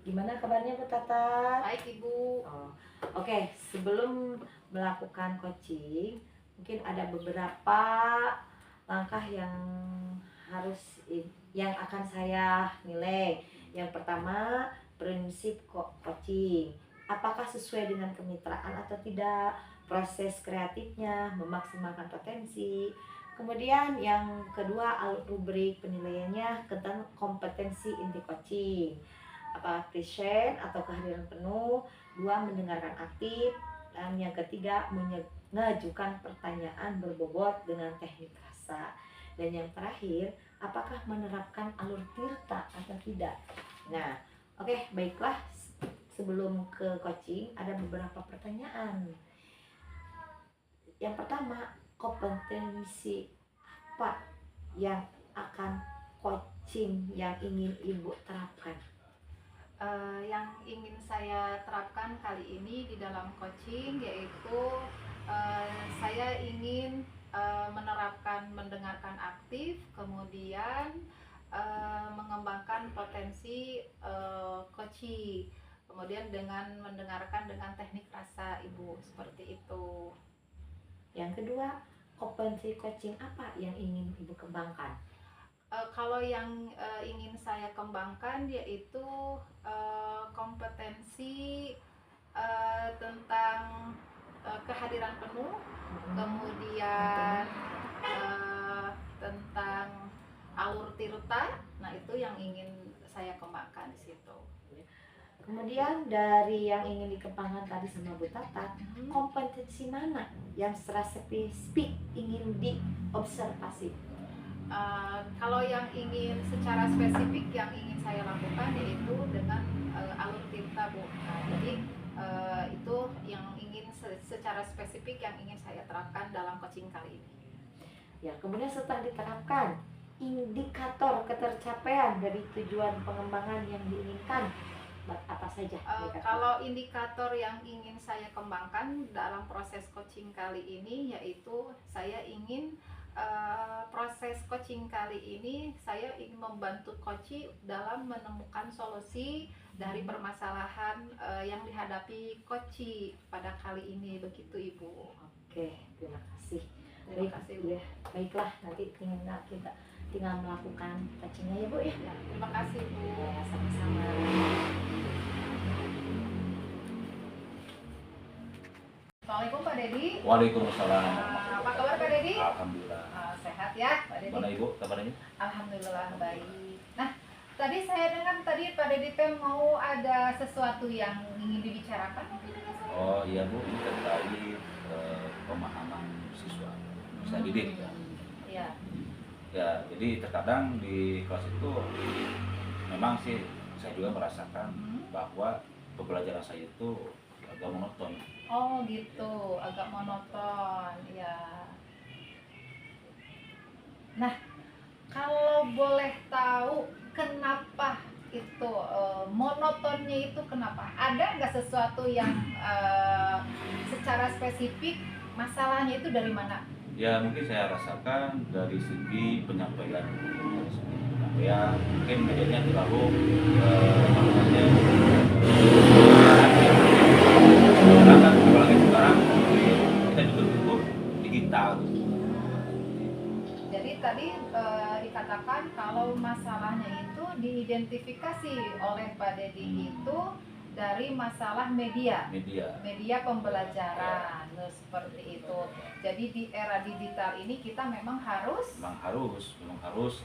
Gimana kabarnya Bu Tata? Baik Ibu. Oke, sebelum melakukan coaching, mungkin ada beberapa langkah yang harus yang akan saya nilai. Yang pertama, prinsip coaching. Apakah sesuai dengan kemitraan atau tidak? Proses kreatifnya, memaksimalkan potensi. Kemudian yang kedua, rubrik penilaiannya tentang kompetensi inti coaching. Apa present atau kehadiran penuh. Dua, mendengarkan aktif. Dan yang ketiga, mengajukan pertanyaan berbobot dengan teknik rasa. Dan yang terakhir, apakah menerapkan alur tirta atau tidak. Nah, oke, baiklah. Sebelum ke coaching, ada beberapa pertanyaan. Yang pertama, kompetensi apa yang akan coaching yang ingin Ibu terapkan? Yang ingin saya terapkan kali ini di dalam coaching yaitu saya ingin menerapkan mendengarkan aktif, kemudian mengembangkan potensi coaching, kemudian dengan mendengarkan dengan teknik rasa Ibu, seperti itu. Yang kedua, kompetensi coaching apa yang ingin Ibu kembangkan? Kalau yang ingin saya kembangkan yaitu kompetensi tentang kehadiran penuh, kemudian tentang alur tirta. Nah, itu yang ingin saya kembangkan di situ. Kemudian dari yang ingin dikembangkan tadi sama Bu Tata, kompetensi mana yang secara spesifik ingin diobservasi? Kalau yang ingin secara spesifik yang ingin saya lakukan yaitu dengan alur tirta, Bu. Nah, jadi itu yang ingin secara spesifik yang ingin saya terapkan dalam coaching kali ini. Ya, kemudian setelah diterapkan, indikator ketercapaian dari tujuan pengembangan yang diinginkan apa saja? Kalau indikator yang ingin saya kembangkan dalam proses coaching kali ini yaitu saya ingin proses coaching kali ini saya ingin membantu coach dalam menemukan solusi dari permasalahan yang dihadapi coach pada kali ini, begitu Ibu. Oke, terima kasih. Terima kasih Bu. Ya, baiklah, nanti kita tinggal melakukan coachingnya ya Bu ya. Terima kasih Bu. Ya, sama-sama. Assalamualaikum Pak Dedi. Waalaikumsalam. Apa kabar Pak Dedi? Alhamdulillah. Sehat ya Pak Dedi? Mana Ibu kabarnya? Alhamdulillah baik. Nah, tadi saya dengar tadi Pak Dedi mau ada sesuatu yang ingin dibicarakan. Oh iya Bu, ini terkait pemahaman siswa usaha didik ya. Iya. Ya, jadi terkadang di kelas itu memang sih saya juga merasakan bahwa pembelajaran saya itu agak monoton. Oh gitu, agak monoton ya. Nah, kalau boleh tahu kenapa itu monotonnya itu kenapa? Ada nggak sesuatu yang secara spesifik masalahnya itu dari mana? Ya mungkin saya rasakan dari segi penyampaian, mungkin medianya terlalu apalagi sekarang kita juga butuh digital. Jadi tadi dikatakan kalau masalahnya itu diidentifikasi oleh Pak Dedi itu dari masalah media pembelajaran seperti itu. Jadi di era digital ini kita memang harus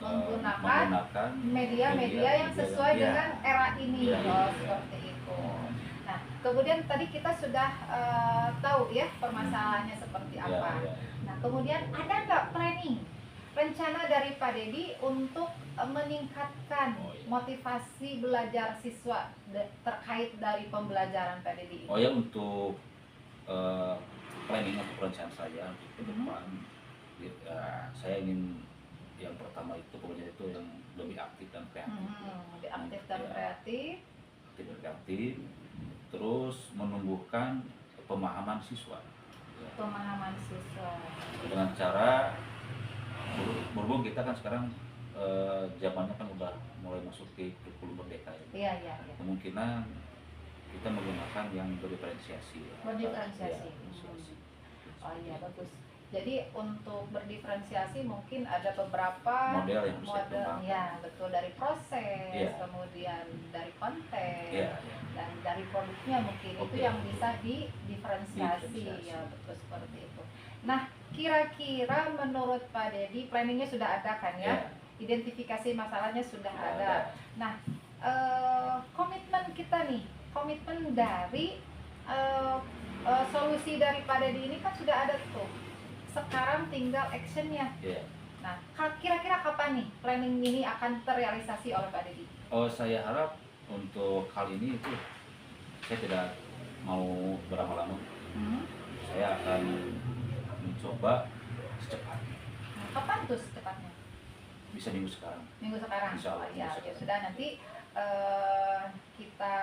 menggunakan media-media yang sesuai dengan era ini, seperti itu. Nah, kemudian tadi kita sudah tahu ya permasalahannya seperti apa. Nah, kemudian ada nggak rencana dari Pak Dedi untuk meningkatkan motivasi belajar siswa terkait dari pembelajaran Pak Dedi ini? Oh ya, untuk planning atau perencanaan saya ke depan, ya, saya ingin yang pertama itu pokoknya itu yang lebih aktif dan kreatif. Lebih aktif dan kreatif. Terus menumbuhkan pemahaman siswa. Pemahaman siswa. Dengan cara berhubung kita kan sekarang zamannya kan udah mulai masuk ke kurikulum merdeka ya. Iya, iya, iya. Kemungkinan kita menggunakan yang berdiferensiasi. Berdiferensiasi. Diferensiasi. Oh iya, bagus. Jadi untuk berdiferensiasi mungkin ada beberapa Model yang bisa model, dikembangkan. ya betul, dari proses, Iya. kemudian dari konten, Iya, iya. dan dari produknya mungkin itu Oke. yang bisa didiferensiasi, Diferensiasi. ya betul seperti itu. Nah, kira-kira menurut Pak Dedi planningnya sudah ada kan ya? Iya. Identifikasi masalahnya sudah Sudah ada. Nah, komitmen kita nih, komitmen dari solusi dari Pak Dedi ini kan sudah ada tuh. Sekarang tinggal actionnya. Iya. Nah, kira-kira kapan nih planning ini akan terrealisasi oleh Pak Dedi? Oh, saya harap untuk hal ini itu saya tidak mau berlama-lama. Saya akan mencoba secepatnya. Nah, kapan tuh secepatnya? Bisa minggu sekarang. Minggu sekarang. Insya Allah, Oh, ya, minggu ya sekarang. sudah, nanti kita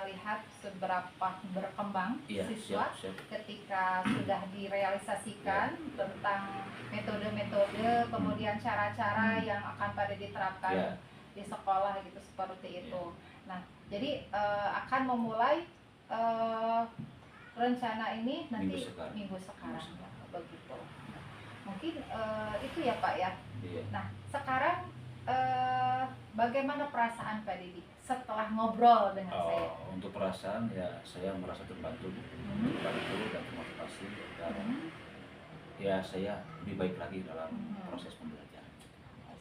lihat seberapa berkembang Iya, siswa siap. ketika sudah direalisasikan tentang metode-metode, kemudian cara-cara yang akan pada diterapkan Iya. di sekolah gitu, seperti itu. Nah, jadi akan memulai rencana ini nanti minggu sekarang. Begitu. Mungkin itu ya Pak ya. Iya. Nah, sekarang bagaimana perasaan Pak Dedi setelah ngobrol dengan saya? Untuk perasaan ya saya merasa terbantu, terbantu dan termotivasi dan ya saya lebih baik lagi dalam proses pembelajaran.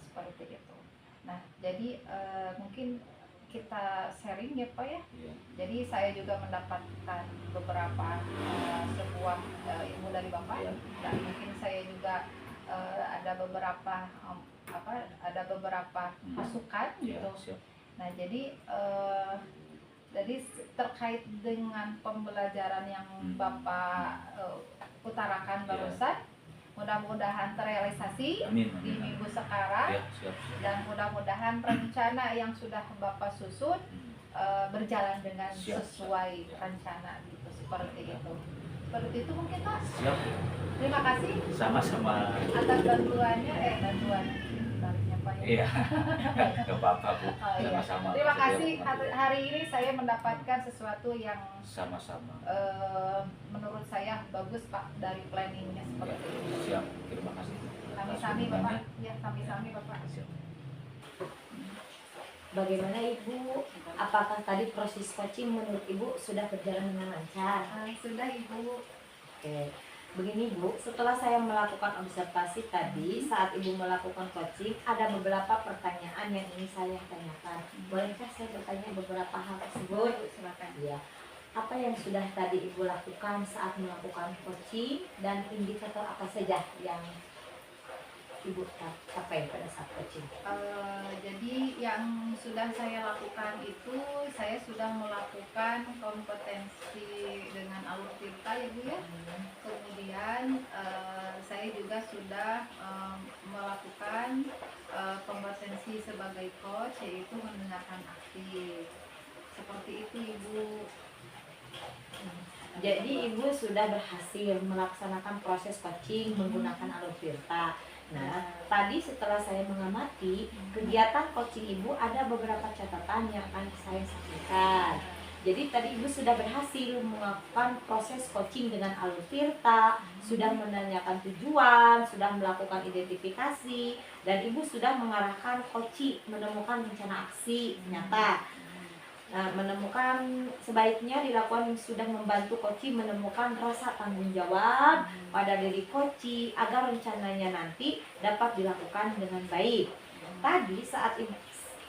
Seperti itu. Nah, jadi mungkin kita sharing ya Pak ya. Iya. Jadi saya juga mendapatkan beberapa sebuah ilmu dari Bapak, Iya. dan mungkin saya juga ada beberapa masukan Iya, gitu. siap. Nah, jadi terkait dengan pembelajaran yang Bapak utarakan barusan, mudah-mudahan terrealisasi Amin. di minggu sekarang. Iya, siap. Dan mudah-mudahan rencana yang sudah Bapak susun berjalan dengan sesuai rencana gitu, seperti itu. Seperti itu mungkin Pak. Siap. Terima kasih Sama-sama. atas bantuannya, tariknya Pak ya. Iya. Ke Bapak Bu. Oh, iya. Sama-sama. Terima kasih, hari ini saya mendapatkan sesuatu yang Sama-sama. menurut saya bagus Pak, dari planningnya seperti itu. Siap. Terima kasih. Sami-sami Bapak. Ya, sami-sami Bapak. Siap. Bagaimana Ibu? Apakah tadi proses coaching menurut Ibu sudah berjalan dengan lancar? Sudah Ibu. Oke. Begini Bu, setelah saya melakukan observasi tadi, saat Ibu melakukan coaching, ada beberapa pertanyaan yang ingin saya tanyakan. Bolehkah saya bertanya beberapa hal tersebut? Silakan. Iya. Apa yang sudah tadi Ibu lakukan saat melakukan coaching, dan indikator apa saja yang Ibu capai pada saat coaching? Jadi yang sudah saya lakukan itu, saya sudah melakukan kompetensi dengan alur tirta ya Bu ya. Kemudian saya juga sudah melakukan kompetensi sebagai coach, yaitu mendengarkan aktif. Seperti itu Ibu. Jadi Ibu sudah berhasil melaksanakan proses coaching menggunakan alur tirta. Nah, tadi setelah saya mengamati kegiatan coaching Ibu, ada beberapa catatan yang akan saya sampaikan. Jadi tadi Ibu sudah berhasil melakukan proses coaching dengan alur tirta, sudah menanyakan tujuan, sudah melakukan identifikasi, dan Ibu sudah mengarahkan coaching menemukan rencana aksi nyata. Nah, menemukan sebaiknya dilakukan sudah membantu coaching menemukan rasa tanggung jawab pada diri coaching agar rencananya nanti dapat dilakukan dengan baik. Tadi saat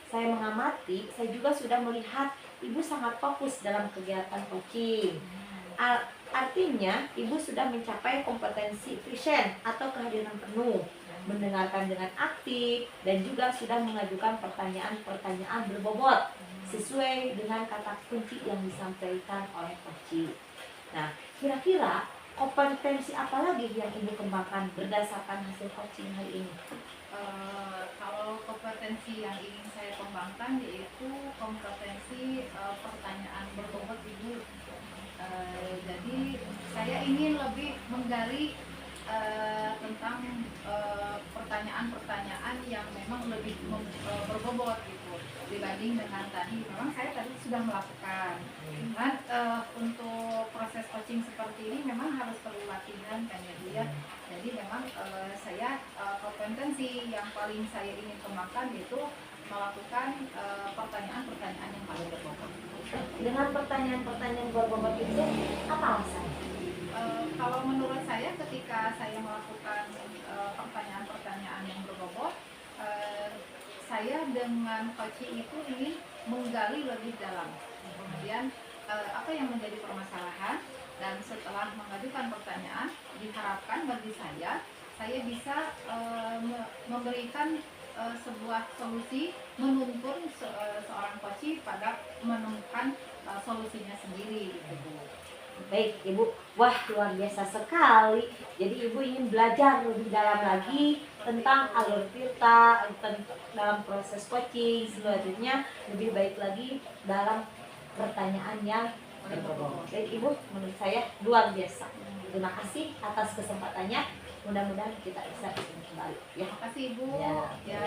saya mengamati, saya juga sudah melihat Ibu sangat fokus dalam kegiatan coaching. Artinya Ibu sudah mencapai kompetensi present atau kehadiran penuh, mendengarkan dengan aktif, dan juga sudah mengajukan pertanyaan-pertanyaan berbobot sesuai dengan kata kunci yang disampaikan oleh coaching. Nah, kira-kira kompetensi apa lagi yang Ibu kembangkan berdasarkan hasil coaching hari ini? Kalau kompetensi yang ingin saya kembangkan yaitu kompetensi pertanyaan berbobot Ibu. Jadi saya ingin lebih menggali tentang pertanyaan-pertanyaan yang memang lebih berbobot gitu dibanding dengan tadi. Memang saya tadi sudah melakukan. Cuman untuk proses coaching seperti ini memang harus perlu latihan kan ya Bu ya. Jadi memang saya kompetensi yang paling saya ingin kembangkan yaitu melakukan pertanyaan-pertanyaan yang paling berbobot. Dengan pertanyaan-pertanyaan berbobot itu apa alasannya? Kalau menurut saya ketika saya melakukan pertanyaan-pertanyaan yang berbobot, saya dengan coaching itu ingin menggali lebih dalam. Kemudian apa yang menjadi permasalahan, dan setelah mengajukan pertanyaan diharapkan bagi saya bisa memberikan sebuah solusi, menuntun seorang coach pada menemukan solusinya sendiri gitu. Baik Ibu, wah luar biasa sekali. Jadi Ibu ingin belajar lebih dalam lagi tentang alur tirta, dalam proses coaching, selanjutnya lebih baik lagi dalam pertanyaan yang berbobot. Baik Ibu, menurut saya luar biasa. Terima kasih atas kesempatannya. Mudah-mudahan kita bisa kembali. Ya. Terima kasih Ibu. Ya. Ya.